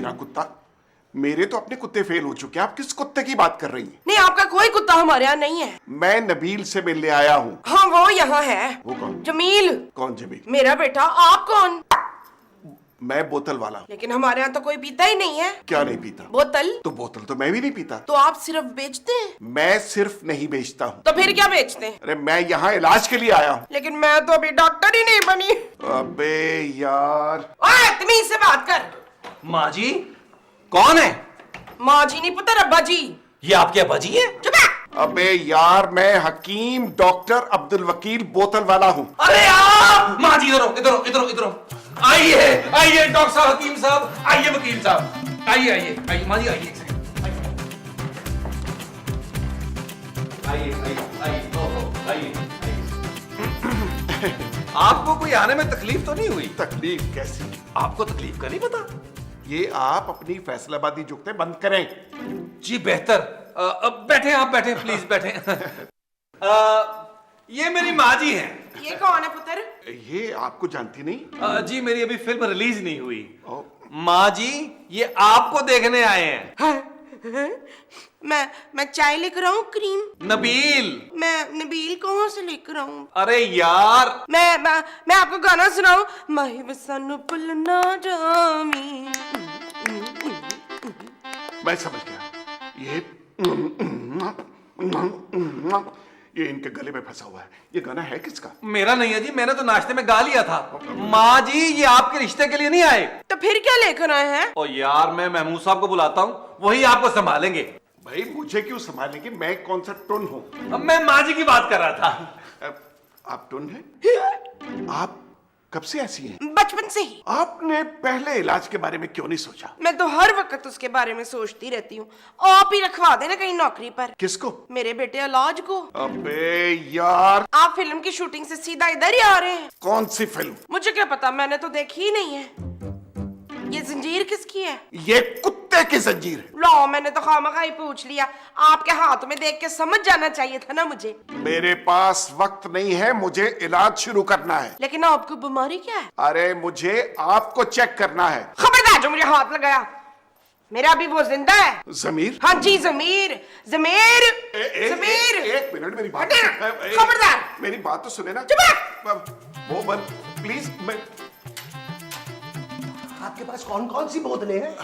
मेरा कुत्ता? मेरे तो अपने कुत्ते फेल हो चुके हैं, आप किस कुत्ते की बात कर रही हैं? नहीं, आपका कोई कुत्ता हमारे यहाँ नहीं है। मैं नबील से मिलने आया हूँ। हाँ, वो यहाँ है। वो कौन? जमील। कौन जमील? मेरा बेटा। आप कौन? मैं बोतल वाला हूँ। लेकिन हमारे यहाँ तो कोई पीता ही नहीं है। क्या नहीं पीता? बोतल। तो बोतल तो मैं भी नहीं पीता। तो आप सिर्फ बेचते हैं? मैं सिर्फ नहीं बेचता हूँ। तो फिर क्या बेचते हैं? अरे मैं यहाँ इलाज के लिए आया हूँ। लेकिन मैं तो अभी डॉक्टर ही नहीं बनी। अबे यार। ओए, तमीज से बात कर। माँ जी कौन है? माँ जी नहीं पुत्र, अब्बा जी। ये आपके अब्बा जी है? चुप है। अबे यार, मैं हकीम डॉक्टर अब्दुल वकील बोतल वाला हूँ। अरे यार माँ जी इधर हो, इधर हो, इधर हो, इधर हो। आइए आइए डॉक्टर साहब, हकीम साहब, आइए वकील साहब, आइए आइए आइए माँ जी, आइए एक सेकंड, आइए आइए आइए ओहो, आइए। आपको कोई आने में तकलीफ तो नहीं हुई? तकलीफ कैसी? आपको तकलीफ का नहीं पता? ये आप अपनी फैसलाबादी जुगते बंद करें। जी बेहतर। अब बैठे, आप बैठे, प्लीज बैठे। ये मेरी माँ जी हैं। ये कौन है पुत्र? ये आपको जानती नहीं? जी मेरी अभी फिल्म रिलीज नहीं हुई। ओ, माँ जी ये आपको देखने आए हैं। मैं चाय लेकर आऊं? क्रीम? नबील। मैं नबील कहाँ से लेकर आऊं? अरे यार मैं आपको गाना सुनाऊं? माही वसानु पुलना जामी। मैं समझ गया। ये इनके गले में फंसा हुआ है। ये गाना है किसका? मेरा नहीं है जी, मैंने तो नाश्ते में गा लिया था। माँ जी ये आपके रिश्ते के लिए नहीं आए। तो फिर क्या लेकर आए हैं? ओ यार मैं महमूद साहब को बुलाता हूँ, वही आपको संभालेंगे। भाई मुझे क्यों संभालेंगे? मैं कौन सा टुन हूँ? अब मैं माँ जी की बात कर रहा था। आप टुन हैं? आप कब से ऐसी हैं? बचपन से ही। आपने पहले इलाज के बारे में क्यों नहीं सोचा? मैं तो हर वक्त उसके बारे में सोचती रहती हूँ। आप ही रखवा देना कहीं नौकरी पर। किसको? मेरे बेटे इलाज को। अबे यार। आप फिल्म की शूटिंग से सीधा इधर ही आ रहे हैं? कौन सी फिल्म? मुझे क्या पता, मैंने तो देखी ही नहीं है। ये जंजीर किसकी है? ये कुत्ते की जंजीर है। लो, मैंने तो खामखा ही पूछ लिया। आपके हाथ में देख के समझ जाना चाहिए था ना मुझे। मेरे पास वक्त नहीं है, मुझे इलाज शुरू करना है। लेकिन आपको बीमारी क्या है? अरे मुझे आपको चेक करना है। खबरदार जो मुझे हाथ लगाया। मेरा भी वो जिंदा है। जमीर? हाँ जी, जमीर जमीर जमीर। एक मिनट, मेरी बात। खबरदार। मेरी बात तो सुने ना। वो बंद प्लीज। मैं आपके पास कौन कौन सी बोतलें हैं?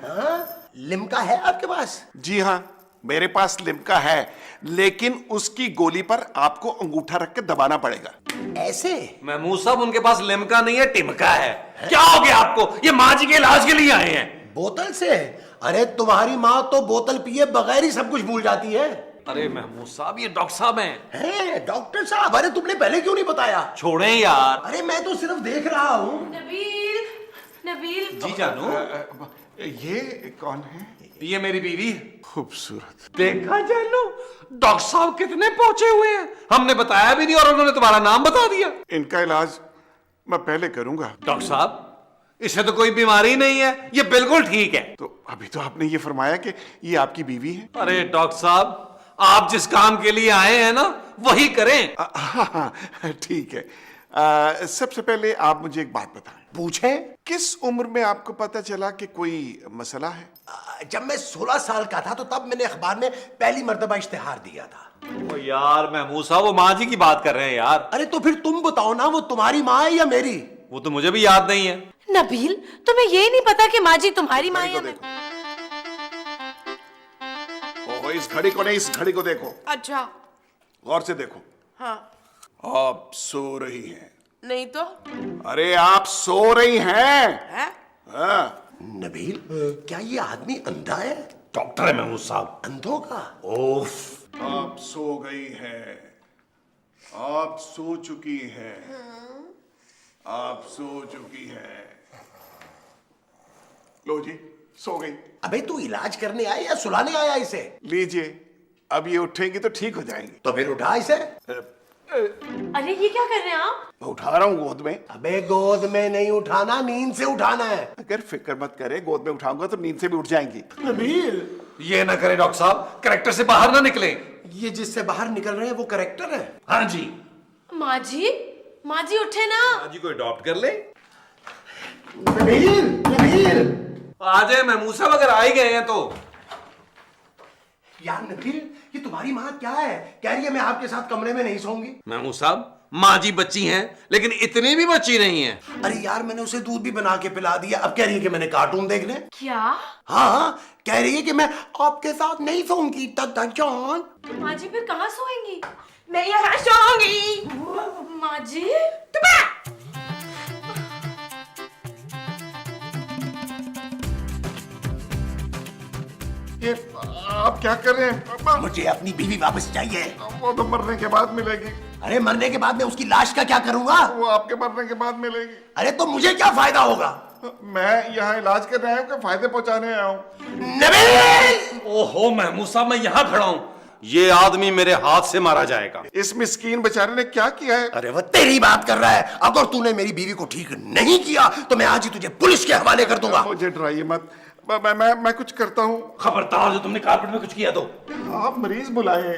हाँ? लिम्का है आपके पास? जी हाँ, मेरे पास लिम्का है, लेकिन उसकी गोली पर आपको अंगूठा रख के दबाना पड़ेगा। ऐसे? महमूद साहब उनके पास लिम्का नहीं है, टिमका है। क्या हो गया आपको? ये माँ जी के इलाज के लिए आए हैं। बोतल से? अरे तुम्हारी माँ तो बोतल पिए बगैर ही सब कुछ भूल जाती है। अरे महमूद साहब ये डॉक्टर साहब हैं। डॉक्टर साहब? अरे तुमने पहले क्यों नहीं बताया? छोड़ें यार। अरे मैं तो सिर्फ देख रहा हूँ। नबील, नबील। जी जानू। ये कौन है? ये मेरी बीवी है। खूबसूरत। देखा जानू, डॉक्टर साहब कितने पहुंचे हुए हैं। हमने बताया भी नहीं और उन्होंने तुम्हारा नाम बता दिया। इनका इलाज मैं पहले करूंगा। डॉक्टर साहब इसे तो कोई बीमारी नहीं है, ये बिल्कुल ठीक है। तो अभी तो आपने ये फरमाया कि ये आपकी बीवी है। अरे डॉक्टर साहब आप जिस काम के लिए आए हैं ना वही करें। हाँ, ठीक है। सबसे पहले आप मुझे एक बात बताएं। पूछे? किस उम्र में आपको पता चला कि कोई मसला है? जब मैं 16 साल का था तो तब मैंने अखबार में पहली मर्तबा इश्तिहार दिया था। ओ यार महमूद साहब वो माँ जी की बात कर रहे हैं यार। अरे तो फिर तुम बताओ ना, वो तुम्हारी माँ है या मेरी? वो तो मुझे भी याद नहीं है। नबील, तुम्हें ये नहीं पता कि माँ जी तुम्हारी माँ है? ओहो, इस घड़ी को नहीं, इस घड़ी को देखो। अच्छा। गौर से देखो। हाँ। आप सो रही हैं। नहीं तो? अरे आप सो रही हैं। है? हाँ। नबील, क्या ये आदमी अंधा है? डॉक्टर है महमूद साहब। अंधों का? ओफ। आप सो गई हैं। आप सो चुकी हैं। आप सो चुकी हैं। लो जी, सो गई। अबे तू इलाज करने आया या सुलाने आया इसे? लीजिए, अब ये उठेंगी तो ठीक हो जाएंगी। तो फिर उठा इसे। अरे ये क्या कर रहे हैं आप? मैं उठा रहा हूँ गोद में। अबे गोद में नहीं उठाना, नींद से उठाना है। अगर फिक्र मत करे, गोद में उठाऊंगा तो नींद से भी उठ जाएंगी। नबील, ये ना करें डॉक्टर साहब, कैरेक्टर से बाहर ना निकले। ये जिससे बाहर निकल रहे हैं वो करेक्टर है? हाँ जी। माँ जी उठे ना। माँ जी को अडॉप्ट कर ले। नबील, नबील, आ जाए महमूद साहब, अगर आ ही गए हैं तो। यार नबील, ये तुम्हारी माँ क्या है? कह रही है मैं आपके साथ कमरे में नहीं सोऊंगी। महमूद साहब, माँ जी बच्ची हैं, लेकिन इतनी भी बच्ची नहीं है। अरे यार, मैंने उसे दूध भी बना के पिला दिया, अब कह रही है कि मैंने कार्टून देखने। क्या? हाँ हाँ, कह रही है कि मैं आपके साथ नहीं सोऊंगी दादा जान। तो माँ जी फिर कहाँ सोएंगी? मैं यहाँ सोऊंगी। माँ जी? ये आप क्या कर रहे हैं? मुझे अपनी बीवी वापस चाहिए। वो तो मरने के बाद मिलेगी। अरे मरने के बाद मैं उसकी लाश का क्या करूंगा? वो आपके मरने के बाद मिलेगी। अरे तो मुझे क्या फायदा होगा? मैं यहाँ इलाज कर रहा हूँ कि फायदे पहुंचाने आया हूँ? नबील! ओहो महमूद साहब, मैं यहाँ खड़ा हूँ, ये आदमी मेरे हाथ से मारा जाएगा। इस मिस्कीन बेचारे ने क्या किया है? अरे वो तेरी बात कर रहा है। अगर तूने मेरी बीवी को ठीक नहीं किया तो मैं आज ही तुझे पुलिस के हवाले कर दूंगा। मुझे डराइए मत, मैं कुछ करता हूँ। खबरदार, जो तुमने कारपेट में कुछ किया तो। आप मरीज बुलाए।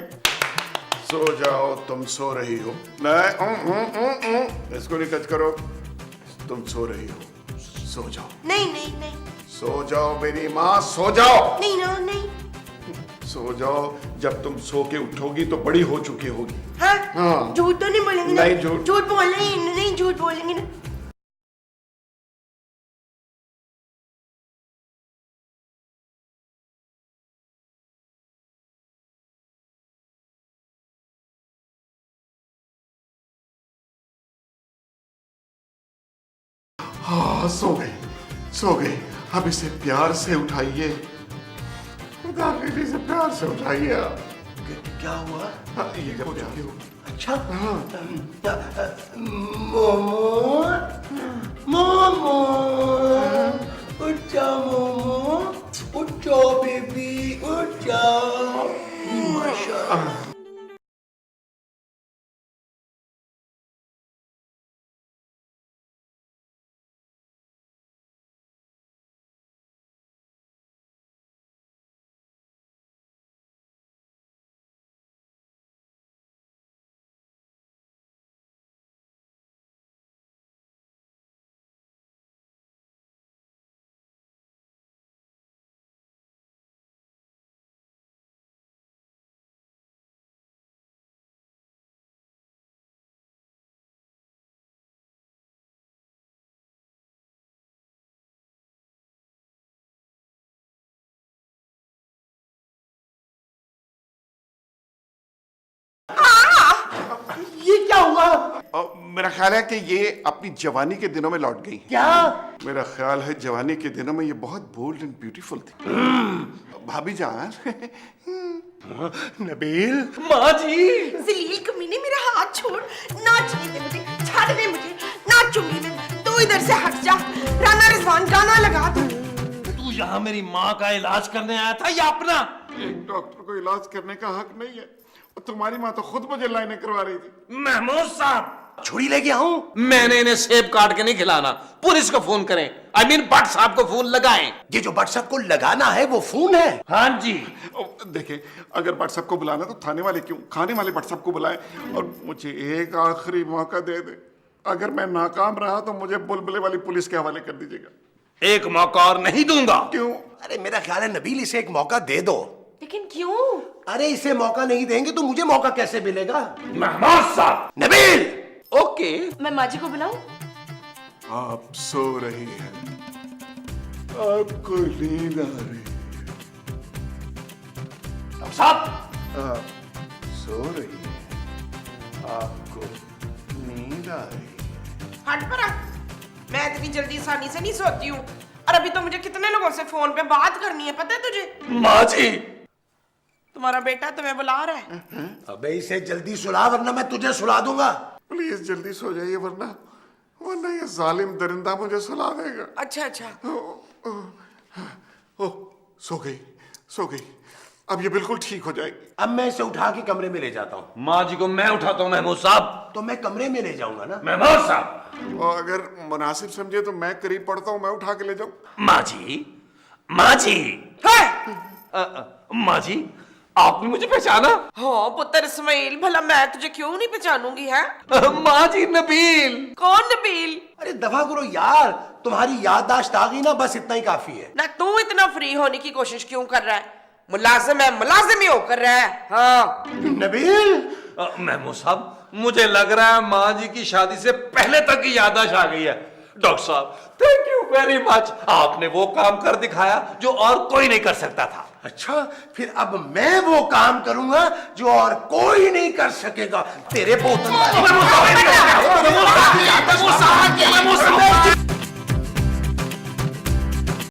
सो जाओ, तुम सो रही हो। नहीं, इसको नहीं टच करो। तुम सो रही हो, सो जाओ। नहीं नहीं नहीं सो जाओ मेरी माँ, सो जाओ। नहीं ना नहीं। सो जाओ, जब तुम सो के उठोगी तो बड़ी हो चुकी होगी। हाँ? हाँ। झूठ तो नहीं बोलेंगे ना? नहीं, झूठ। झूठ बोलेंगे नहीं, झूठ बोलेंगे ना? हाँ, सो गई, सो गई। अब इसे प्यार से उठाइए, खुदा के लिए इसे प्यार से उठाइए आप। क्या हुआ? हाँ, ये हो चुकी हो। अच्छा। मोमो, मोमो, उठ जाओ मोमो, उठ जाओ बेबी, उठ जाओ। माशाल्लाह। ये क्या हुआ? मेरा ख्याल है कि ये अपनी जवानी के दिनों में लौट गई। क्या? मेरा ख्याल है जवानी के दिनों में ये बहुत बोल्ड एंड ब्यूटीफुल थी। भाभी जान। नबील, माँ जी। जलील कमीने, मेरा हाथ छोड़। ना छूने दे मुझे, छाड़ दे मुझे, ना चूमी दे। तू इधर से हट जा। राना रिजवान गाना लगा तू। तू यहाँ मेरी माँ का इलाज करने आया था या अपना? एक डॉक्टर को इलाज करने का हक नहीं है। तुम्हारी माँ तो खुद मुझे लाइनें करवा रही थी। महमूद साहब, छुरी लेके आऊं? मैंने इन्हें सेब काट के नहीं खिलाना। पुलिस को फोन करें, I mean भट्ट साहब को फोन लगाएं। ये जो भट्ट साहब को लगाना है वो फोन है। हाँ जी। देखे, अगर भट्ट साहब को बुलाना तो थाने वाले क्यों, खाने वाले भट्ट साहब को बुलाएं और मुझे एक आखिरी मौका दे दे। अगर मैं नाकाम रहा तो मुझे बुलबुले वाली पुलिस के हवाले कर दीजिएगा। एक मौका और नहीं दूंगा। क्यों? अरे मेरा ख्याल है नबील, इसे एक मौका दे दो। लेकिन क्यों? अरे इसे मौका नहीं देंगे तो मुझे मौका कैसे मिलेगा? महमूद साहब। नबील! ओके। मैं माँ जी को बुलाऊं? आप सो रही हैं, आपको नींद आ रही है। साहब, सो रही है, आपको नींद आ रही है। हट पर आ। मैं इतनी जल्दी आसानी से नहीं सोती हूँ। और अभी तो मुझे कितने लोगों से फोन पे बात करनी है, पता है तुझे? माँ जी। तुम्हारा बेटा तुम्हें बुला रहा है। अबे इसे जल्दी सुला वरना मैं तुझे सुला दूंगा। प्लीज जल्दी सो जाइए, वरना वरना ये जालिम दरिंदा मुझे सुला देगा। अच्छा अच्छा। ओ, सो गई, सो गई। अब ये बिल्कुल ठीक हो जाएगी। अब मैं इसे उठा के कमरे में ले जाता हूँ। माँ जी को मैं उठाता हूँ महमूद साहब। तो मैं कमरे में ले जाऊंगा ना? महमूद साहब। और अगर मुनासिब समझे तो मैं करीब पड़ता हूँ, मैं उठा के ले जाऊँ। माँ जी, माँ जी। है? माँ जी, आपने मुझे पहचाना? हाँ पुत्र इस्माइल, भला मैं तुझे क्यों नहीं पहचानूंगी है? माँ जी, नबील। कौन नबील? अरे दफा करो यार, तुम्हारी याददाश्त आ गई ना, बस इतना ही काफी है। ना तू इतना फ्री होने की कोशिश क्यों कर रहा है? मुलाजिम है, मुलाजिम ही होकर रहा है। हाँ नबील, महमूद साहब, मुझे लग रहा है माँ जी की शादी से पहले तक की याददाश्त आ गई है। डॉक्टर साहब, थैंक यू वेरी मच। आपने वो काम कर दिखाया जो और कोई नहीं कर सकता था। अच्छा फिर अब मैं वो काम करूंगा जो और कोई नहीं कर सकेगा। तेरे बोतल वाले।